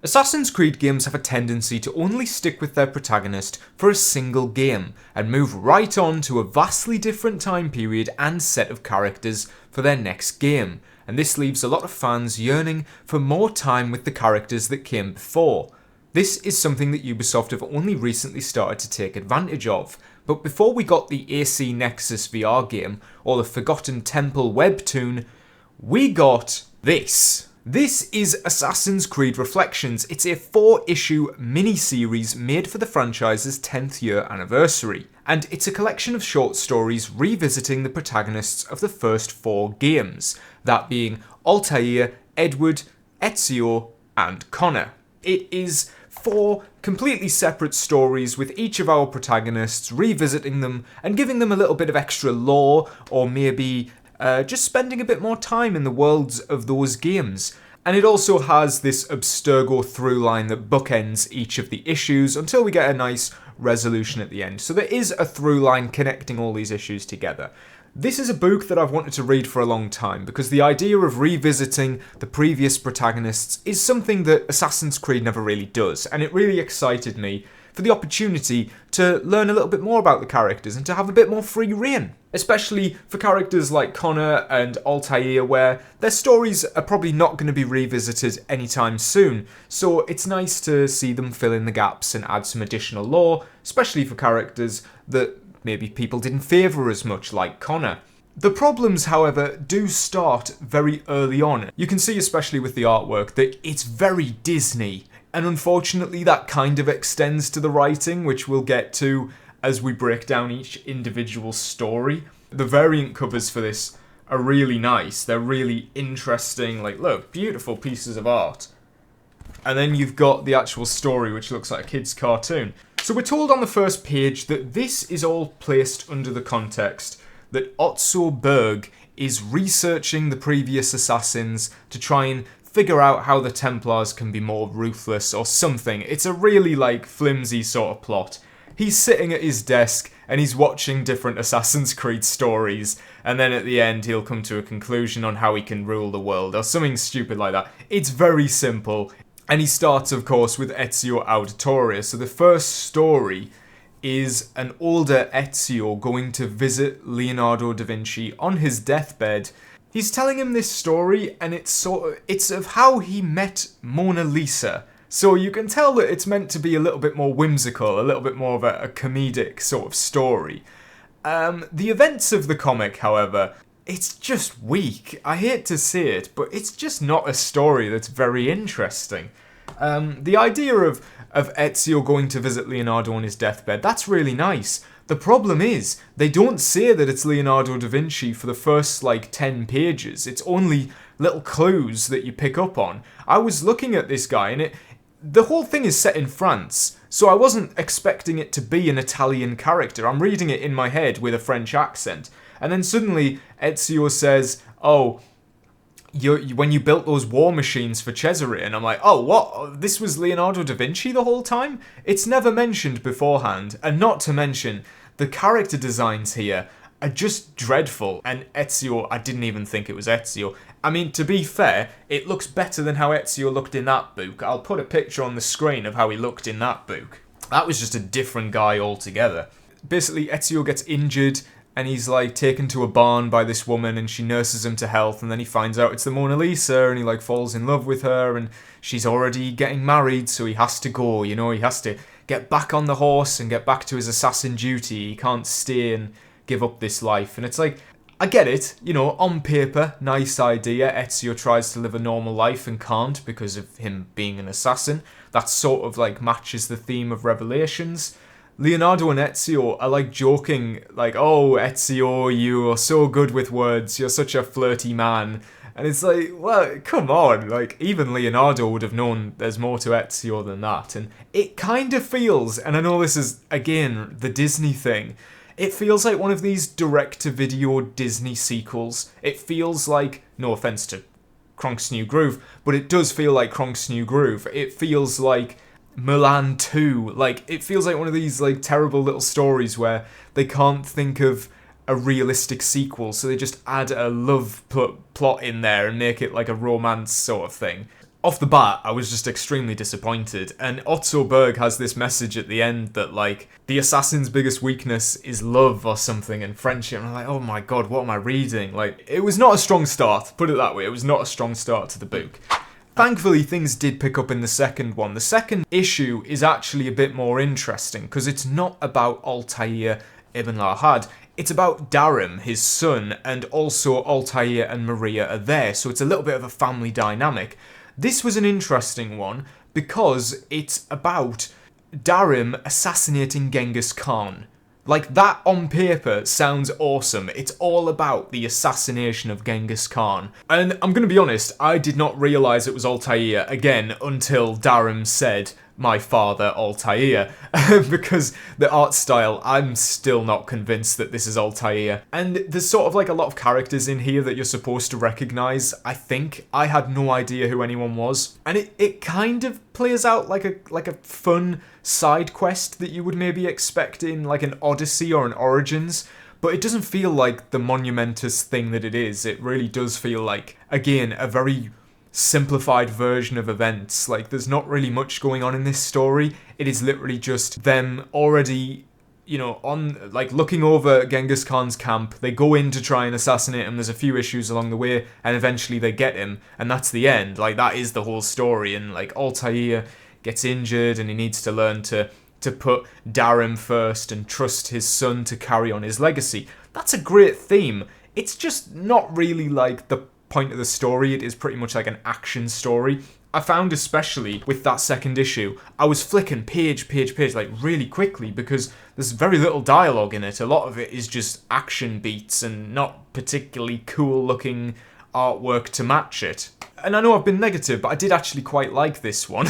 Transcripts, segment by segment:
Assassin's Creed games have a tendency to only stick with their protagonist for a single game, and move right on to a vastly different time period and set of characters for their next game, and this leaves a lot of fans yearning for more time with the characters that came before. This is something that Ubisoft have only recently started to take advantage of, but before we got the AC Nexus VR game, or the Forgotten Temple webtoon, we got this. This is Assassin's Creed Reflections. It's a 4-issue mini-series made for the franchise's 10th year anniversary, and it's a collection of short stories revisiting the protagonists of the first 4 games, that being Altair, Edward, Ezio, and Connor. It is 4 completely separate stories with each of our protagonists, revisiting them and giving them a little bit of extra lore, or maybe just spending a bit more time in the worlds of those games. And it also has this Abstergo through line that bookends each of the issues until we get a nice resolution at the end. So there is a through line connecting all these issues together. This is a book that I've wanted to read for a long time, because the idea of revisiting the previous protagonists is something that Assassin's Creed never really does, and it really excited me for the opportunity to learn a little bit more about the characters and to have a bit more free reign. Especially for characters like Connor and Altair, where their stories are probably not going to be revisited anytime soon, so it's nice to see them fill in the gaps and add some additional lore, especially for characters that maybe people didn't favour as much, like Connor. The problems, however, do start very early on. You can see, especially with the artwork, that it's very Disney. And unfortunately that kind of extends to the writing, which we'll get to as we break down each individual story. The variant covers for this are really nice. They're really interesting, like, look, beautiful pieces of art. And then you've got the actual story, which looks like a kid's cartoon. So we're told on the first page that this is all placed under the context that Otso Berg is researching the previous assassins to try and figure out how the Templars can be more ruthless or something. It's a really, like, flimsy sort of plot. He's sitting at his desk and he's watching different Assassin's Creed stories, and then at the end he'll come to a conclusion on how he can rule the world or something stupid like that. It's very simple, and he starts, of course, with Ezio Auditoria. So the first story is an older Ezio going to visit Leonardo da Vinci on his deathbed. He's telling him this story, and it's of how he met Mona Lisa. So you can tell that it's meant to be a little bit more whimsical, a little bit more of a comedic sort of story. The events of the comic, however, it's just weak. I hate to say it, but it's just not a story that's very interesting. The idea of Ezio going to visit Leonardo on his deathbed, that's really nice. The problem is, they don't say that it's Leonardo da Vinci for the first, 10 pages. It's only little clues that you pick up on. I was looking at this guy, and the whole thing is set in France, so I wasn't expecting it to be an Italian character. I'm reading it in my head with a French accent. And then suddenly, Ezio says, oh, when you built those war machines for Cesare, and I'm like, oh, what? This was Leonardo da Vinci the whole time? It's never mentioned beforehand, and not to mention, the character designs here are just dreadful, and Ezio, I didn't even think it was Ezio. I mean, to be fair, it looks better than how Ezio looked in that book. I'll put a picture on the screen of how he looked in that book. That was just a different guy altogether. Basically, Ezio gets injured, and he's taken to a barn by this woman, and she nurses him to health, and then he finds out it's the Mona Lisa, and he falls in love with her, and she's already getting married, so he has to go, he has to get back on the horse and get back to his assassin duty. He can't stay and give up this life. And it's I get it, on paper, nice idea. Ezio tries to live a normal life and can't because of him being an assassin. That sort of matches the theme of Revelations. Leonardo and Ezio are joking, oh, Ezio, you are so good with words, you're such a flirty man. And it's well, come on, even Leonardo would have known there's more to Ezio than that. And it kind of feels, and I know this is, again, the Disney thing, it feels like one of these direct-to-video Disney sequels. It feels no offense to Kronk's New Groove, but it does feel like Kronk's New Groove. It feels like Mulan 2. It feels like one of these, terrible little stories where they can't think of a realistic sequel, so they just add a love plot in there and make it a romance sort of thing. off the bat, I was just extremely disappointed. And Otto Berg has this message at the end that, like, the assassin's biggest weakness is love or something and friendship. And I'm like, oh my god, what am I reading? Like, it was not a strong start, put it that way. It was not a strong start to the book. Thankfully, things did pick up in the second one. The second issue is actually a bit more interesting, because it's not about Altair ibn Lahad. It's about Darim, his son, and also Altair and Maria are there, so it's a little bit of a family dynamic. This was an interesting one because it's about Darim assassinating Genghis Khan. Like, that on paper sounds awesome. It's all about the assassination of Genghis Khan. And I'm gonna be honest, I did not realise it was Altair again until Darim said, "My father, Altair," because the art style, I'm still not convinced that this is Altair. And there's sort of like a lot of characters in here that you're supposed to recognise, I think. I had no idea who anyone was. And it kind of plays out like a fun side quest that you would maybe expect in like an Odyssey or an Origins, but it doesn't feel like the monumentous thing that it is. It really does feel like, again, a very simplified version of events. Like, there's not really much going on in this story. It is literally just them already, you know, on, like, looking over Genghis Khan's camp. They go in to try and assassinate him. There's a few issues along the way, and eventually they get him, and that's the end. Like, that is the whole story. And like, Altair gets injured and he needs to learn to put Darim first and trust his son to carry on his legacy. That's a great theme. It's just not really like the point of the story. It is pretty much like an action story. I found, especially with that second issue, I was flicking page, like really quickly, because there's very little dialogue in it. A lot of it is just action beats and not particularly cool looking artwork to match it. And I know I've been negative, but I did actually quite like this one,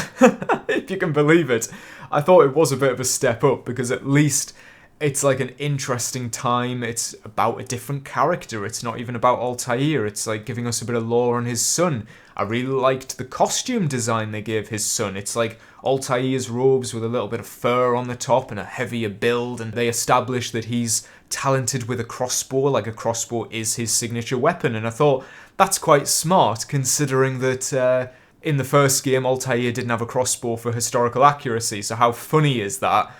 if you can believe it. I thought it was a bit of a step up, because at least it's like an interesting time. It's about a different character. It's not even about Altair. It's like giving us a bit of lore on his son. I really liked the costume design they gave his son. It's like Altair's robes with a little bit of fur on the top and a heavier build, and they establish that he's talented with a crossbow, like a crossbow is his signature weapon. And I thought that's quite smart, considering that in the first game Altair didn't have a crossbow for historical accuracy. So how funny is that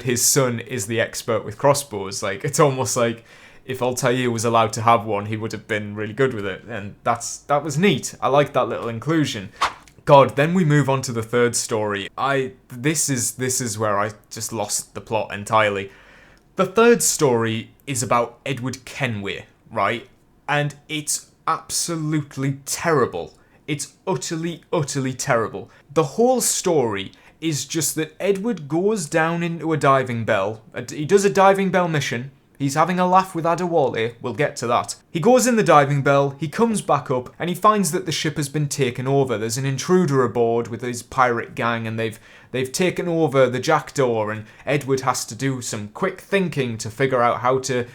his son is the expert with crossbows? Like, it's almost like if Altair was allowed to have one, he would have been really good with it. And that was neat. I like that little inclusion. God, then we move on to the third story. This is where I just lost the plot entirely. The third story is about Edward Kenway, right? And it's absolutely terrible. It's utterly, utterly terrible. The whole story is just that Edward goes down into a diving bell. He does a diving bell mission. He's having a laugh with Adewale. We'll get to that. He goes in the diving bell, he comes back up, and he finds that the ship has been taken over. There's an intruder aboard with his pirate gang, and they've taken over the Jackdaw, and Edward has to do some quick thinking to figure out how to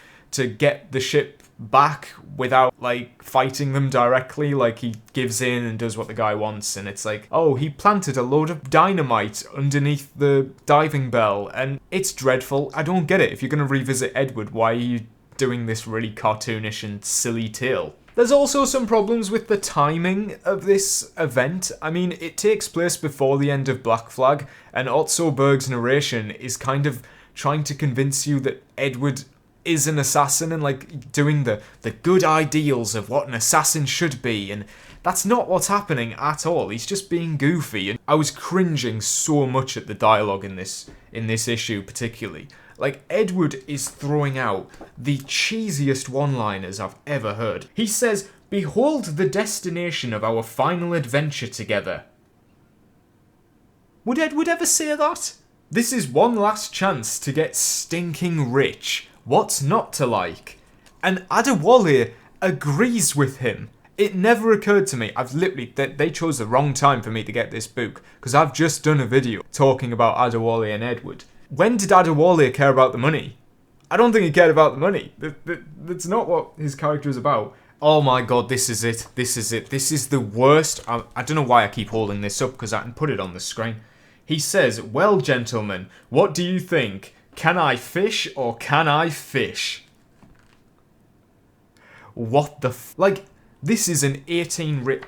get the ship back without, like, fighting them directly. Like, he gives in and does what the guy wants, and it's like, oh, he planted a load of dynamite underneath the diving bell, and it's dreadful. I don't get it. If you're going to revisit Edward, why are you doing this really cartoonish and silly tale? There's also some problems with the timing of this event. I mean, it takes place before the end of Black Flag, and Otto Berg's narration is kind of trying to convince you that Edward is an assassin and, like, doing the good ideals of what an assassin should be, and that's not what's happening at all. He's just being goofy, and I was cringing so much at the dialogue in this issue particularly. Like, Edward is throwing out the cheesiest one-liners I've ever heard. He says, "Behold the destination of our final adventure together." Would Edward ever say that? This is one last chance to get stinking rich. What's not to like? And Adewale agrees with him. It never occurred to me. I've literally, they chose the wrong time for me to get this book, because I've just done a video talking about Adewale and Edward. When did Adewale care about the money? I don't think he cared about the money. That's not what his character is about. Oh my god, this is it. This is it. This is the worst. I don't know why I keep holding this up, because I can put it on the screen. He says, "Well, gentlemen, what do you think? Can I fish or can I fish?" What the like, this is an 18 rip.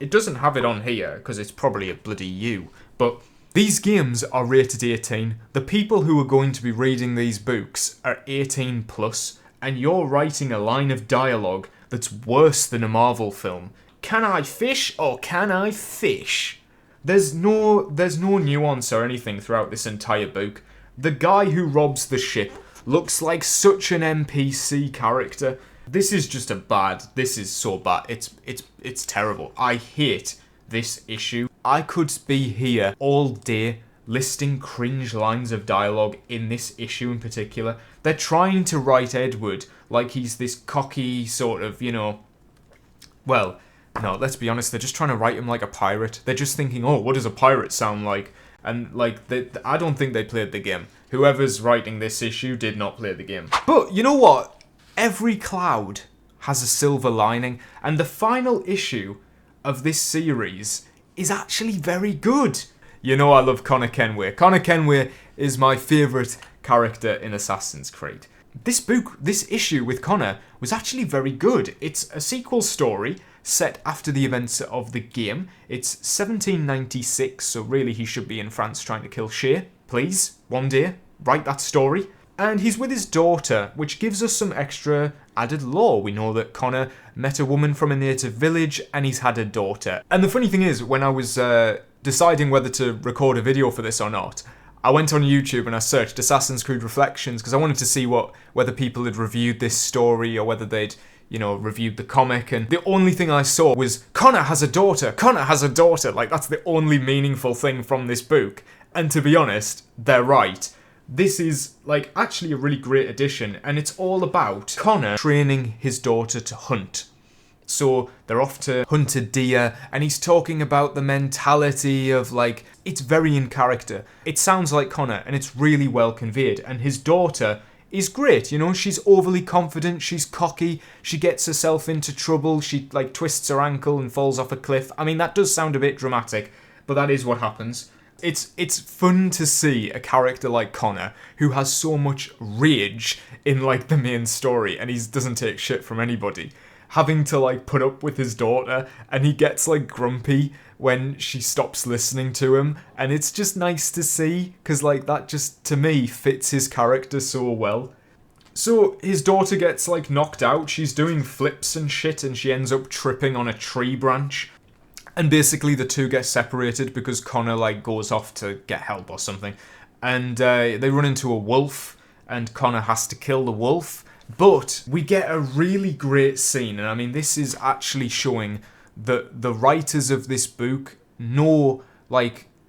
it doesn't have it on here, because it's probably a bloody U, but these games are rated 18. The people who are going to be reading these books are 18 plus, and you're writing a line of dialogue that's worse than a Marvel film. Can I fish or can I fish? There's no nuance or anything throughout this entire book. The guy who robs the ship looks like such an NPC character. This is just this is so bad. It's terrible. I hate this issue. I could be here all day listing cringe lines of dialogue in this issue in particular. They're trying to write Edward like he's this cocky sort of, well, no, let's be honest, they're just trying to write him like a pirate. They're just thinking, oh, what does a pirate sound like? And, I don't think they played the game. Whoever's writing this issue did not play the game. But, you know what? Every cloud has a silver lining, and the final issue of this series is actually very good. You know I love Connor Kenway. Connor Kenway is my favourite character in Assassin's Creed. This issue with Connor was actually very good. It's a sequel story set after the events of the game. It's 1796, so really he should be in France trying to kill Shay. Please, one day, write that story. And he's with his daughter, which gives us some extra added lore. We know that Connor met a woman from a native village, and he's had a daughter. And the funny thing is, when I was deciding whether to record a video for this or not, I went on YouTube and I searched Assassin's Creed Reflections, because I wanted to see whether people had reviewed this story or whether they'd reviewed the comic, and the only thing I saw was, Connor has a daughter, Connor has a daughter. Like, that's the only meaningful thing from this book. And to be honest, they're right. This is, actually a really great addition, and it's all about Connor training his daughter to hunt. So they're off to hunt a deer, and he's talking about the mentality of, it's very in character. It sounds like Connor, and it's really well conveyed, and his daughter is great, she's overly confident, she's cocky, she gets herself into trouble, she, twists her ankle and falls off a cliff. I mean, that does sound a bit dramatic, but that is what happens. It's fun to see a character like Connor, who has so much rage in, the main story, and he doesn't take shit from anybody, having to, put up with his daughter, and he gets, grumpy when she stops listening to him, and it's just nice to see, because, that just, to me, fits his character so well. So, his daughter gets, knocked out, she's doing flips and shit, and she ends up tripping on a tree branch, and basically the two get separated because Connor, goes off to get help or something, and they run into a wolf, and Connor has to kill the wolf, but we get a really great scene, and I mean, this is actually showing that the writers of this book know,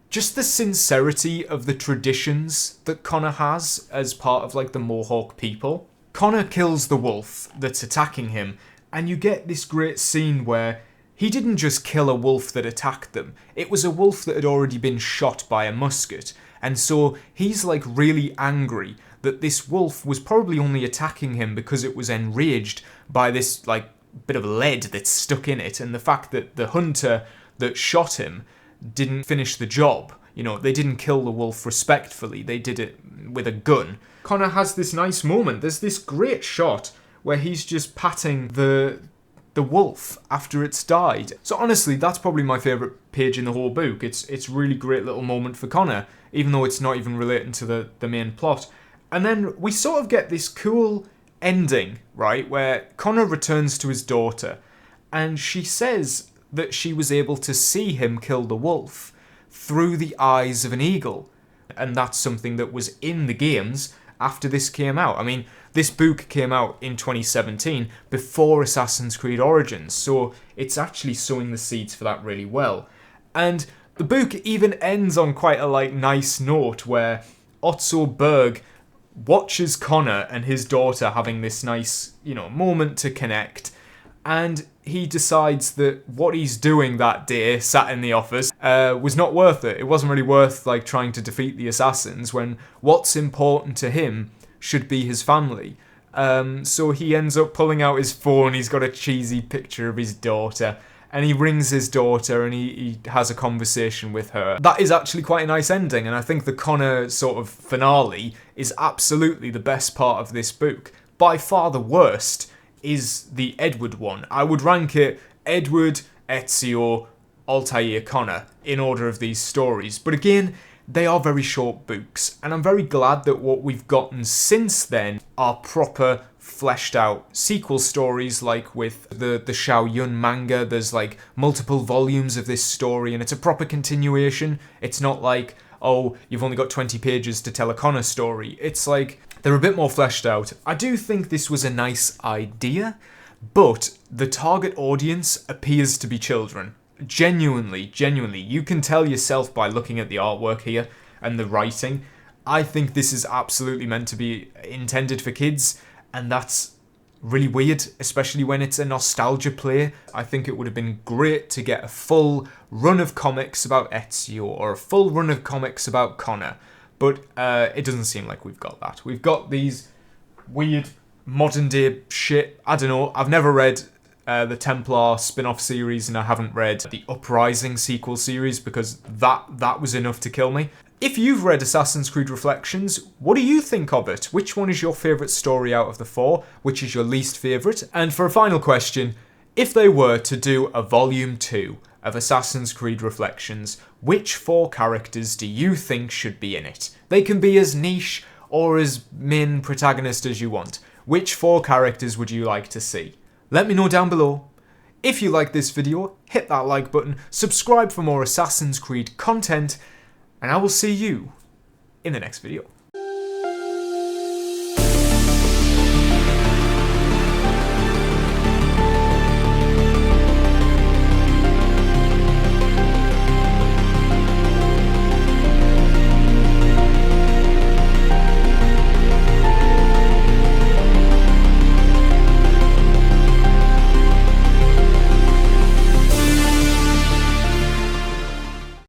just the sincerity of the traditions that Connor has as part of, the Mohawk people. Connor kills the wolf that's attacking him, and you get this great scene where he didn't just kill a wolf that attacked them. It was a wolf that had already been shot by a musket, and so he's, really angry that this wolf was probably only attacking him because it was enraged by this, bit of lead that's stuck in it, and the fact that the hunter that shot him didn't finish the job. They didn't kill the wolf respectfully, they did it with a gun. Connor has this nice moment. There's this great shot where he's just patting the wolf after it's died. So honestly, that's probably my favourite page in the whole book. It's really great little moment for Connor, even though it's not even relating to the main plot. And then we sort of get this cool ending, right, where Connor returns to his daughter, and she says that she was able to see him kill the wolf through the eyes of an eagle, and that's something that was in the games after this came out. I mean, this book came out in 2017, before Assassin's Creed Origins, so it's actually sowing the seeds for that really well. And the book even ends on quite a nice note, where Otto Berg watches Connor and his daughter having this nice, moment to connect, and he decides that what he's doing that day, sat in the office, was not worth it. It wasn't really worth, trying to defeat the assassins, when what's important to him should be his family. So he ends up pulling out his phone, he's got a cheesy picture of his daughter, and he rings his daughter and he has a conversation with her. That is actually quite a nice ending, and I think the Connor sort of finale is absolutely the best part of this book. By far the worst is the Edward one. I would rank it Edward, Ezio, Altair, Connor in order of these stories. But again, they are very short books, and I'm very glad that what we've gotten since then are proper fleshed out sequel stories, like with the Xiao Yun manga. There's like multiple volumes of this story, and it's a proper continuation. It's not like, oh, you've only got 20 pages to tell a Connor story. It's like they're a bit more fleshed out. I do think this was a nice idea, but the target audience appears to be children. Genuinely, you can tell yourself by looking at the artwork here and the writing. I think this is absolutely meant to be intended for kids, and that's really weird, especially when it's a nostalgia play. I think it would have been great to get a full run of comics about Ezio or a full run of comics about Connor, but it doesn't seem like we've got that. We've got these weird modern day shit. I don't know, I've never read the Templar spin-off series, and I haven't read the Uprising sequel series because that was enough to kill me. If you've read Assassin's Creed Reflections, what do you think of it? Which one is your favourite story out of the 4? Which is your least favourite? And for a final question, if they were to do a Volume 2 of Assassin's Creed Reflections, which 4 characters do you think should be in it? They can be as niche or as main protagonist as you want. Which 4 characters would you like to see? Let me know down below. If you like this video, hit that like button, subscribe for more Assassin's Creed content, and I will see you in the next video.